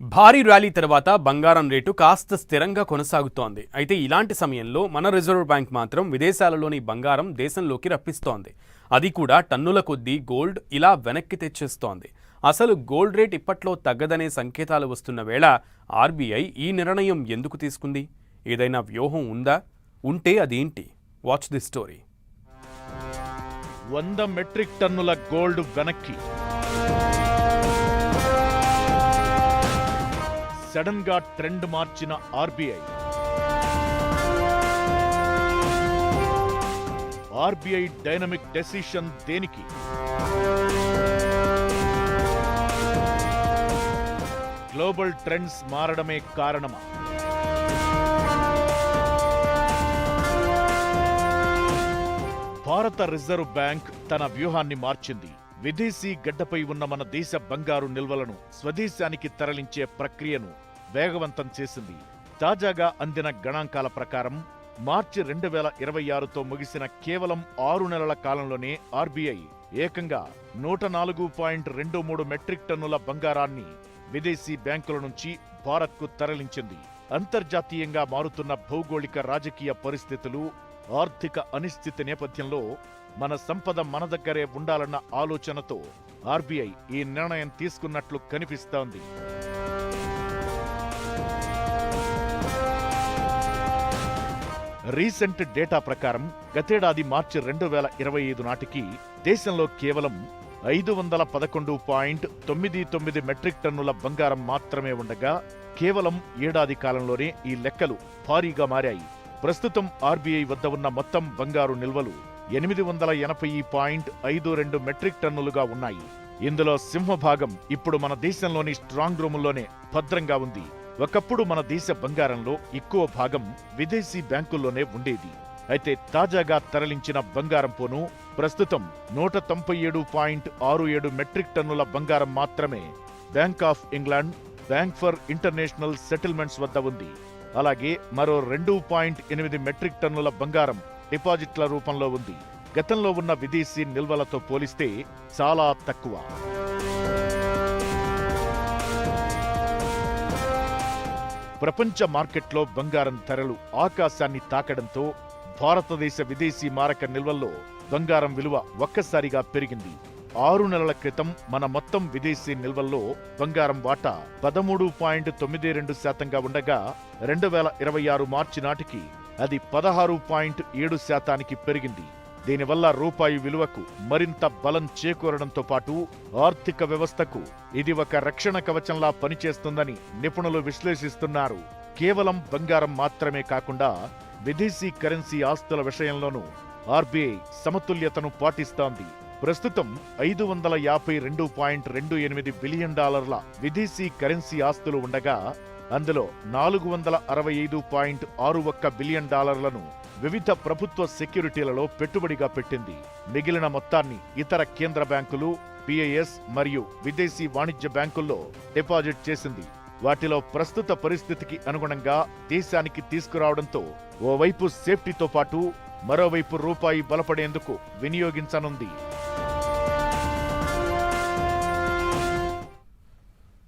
భారీ ర్యాలీ తర్వాత బంగారం రేటు కాస్త స్థిరంగా కొనసాగుతోంది. అయితే ఇలాంటి సమయంలో మన రిజర్వ్ బ్యాంక్ మాత్రం విదేశాలలోని బంగారం దేశంలోకి రప్పిస్తోంది. అది కూడా టన్నుల కొద్దీ గోల్డ్ ఇలా వెనక్కి తెచ్చేస్తోంది. అసలు గోల్డ్ రేట్ ఇప్పట్లో తగ్గదనే సంకేతాలు వస్తున్న వేళ ఆర్బీఐ ఈ నిర్ణయం ఎందుకు తీసుకుంది? ఏదైనా వ్యూహం ఉందా? ఉంటే అదేంటి? Watch the story. 100 మెట్రిక్ టన్నుల గోల్డ్ వెనక్కి. సడన్ గా ట్రెండ్ మార్చిన ఆర్బీఐ. ఆర్బీఐ డైనమిక్ డెసిషన్ దేనికి? గ్లోబల్ ట్రెండ్స్ మారడమే కారణమా? భారత రిజర్వ్ బ్యాంక్ తన వ్యూహాన్ని మార్చింది. విదేశీ గడ్డపై ఉన్న మన దేశ బంగారు నిల్వలను స్వదేశానికి తరలించే ప్రక్రియను వేగవంతం చేసింది. తాజాగా అందిన గణాంకాల ప్రకారం మార్చి 2026తో ముగిసిన కేవలం 6 నెలల కాలంలోనే ఆర్బీఐ ఏకంగా 104.23 మెట్రిక్ టన్నుల బంగారాన్ని విదేశీ బ్యాంకుల నుంచి భారత్కు తరలించింది. అంతర్జాతీయంగా మారుతున్న భౌగోళిక రాజకీయ పరిస్థితులు, ఆర్థిక అనిశ్చితి నేపథ్యంలో మన సంపద మన దగ్గరే ఉండాలన్న ఆలోచనతో ఆర్బీఐ ఈ నిర్ణయం తీసుకున్నట్లు కనిపిస్తోంది. రీసెంట్ డేటా ప్రకారం గతేడాది మార్చి 2025 నాటికి దేశంలో కేవలం 511.99 మెట్రిక్ టన్నుల బంగారం మాత్రమే ఉండగా కేవలం ఏడాది కాలంలోనే ఈ లెక్కలు భారీగా మారాయి. ప్రస్తుతం ఆర్బీఐ వద్ద ఉన్న మొత్తం బంగారు నిల్వలు 880.52 మెట్రిక్ టన్నులుగా ఉన్నాయి. ఇందులో సింహభాగం ఇప్పుడు మన దేశంలోని స్ట్రాంగ్ రూముల్లోనే భద్రంగా ఉంది. ఒకప్పుడు మన దేశ బంగారంలో ఎక్కువ భాగం విదేశీ బ్యాంకుల్లోనే ఉండేది. అయితే తాజాగా తరలించిన బంగారం పోను ప్రస్తుతం 197.67 మెట్రిక్ టన్నుల బంగారం మాత్రమే bank of England, bank for international settlements వద్ద ఉంది. అలాగే మరో 2.8 మెట్రిక్ టన్నుల బంగారం డిపాజిట్ల రూపంలో ఉంది. గతంలో ఉన్న విదేశీ నిల్వలతో పోలిస్తే చాలా తక్కువ. ప్రపంచ మార్కెట్లో బంగారం ధరలు ఆకాశాన్ని తాకడంతో భారతదేశ విదేశీ మారక నిల్వల్లో బంగారం విలువ ఒక్కసారిగా పెరిగింది. 6 నెలల క్రితం మన మొత్తం విదేశీ నిల్వల్లో బంగారం వాటా 13.92% ఉండగా 2026 మార్చి నాటికి అది 16.7%కి పెరిగింది. దీనివల్ల రూపాయి విలువకు మరింత బలం చేకూరడంతో పాటు ఆర్థిక వ్యవస్థకు ఇది ఒక రక్షణ కవచంలా పనిచేస్తుందని నిపుణులు విశ్లేషిస్తున్నారు. కేవలం బంగారం మాత్రమే కాకుండా విదేశీ కరెన్సీ ఆస్తుల విషయంలోనూ ఆర్బీఐ సమతుల్యతను పాటిస్తోంది. ప్రస్తుతం $552.28 బిలియన్ విదేశీ కరెన్సీ ఆస్తులు ఉండగా అందులో $465.61 బిలియన్ వివిధ ప్రభుత్వ సెక్యూరిటీలలో పెట్టుబడిగా పెట్టింది. మిగిలిన మొత్తాన్ని ఇతర కేంద్ర బ్యాంకులు, పిఐఎస్ మరియు విదేశీ వాణిజ్య బ్యాంకుల్లో డిపాజిట్ చేసింది. వాటిలో ప్రస్తుత పరిస్థితికి అనుగుణంగా దేశానికి తీసుకురావడంతో ఓవైపు సేఫ్టీతో పాటు మరోవైపు రూపాయి బలపడేందుకు వినియోగించనుంది.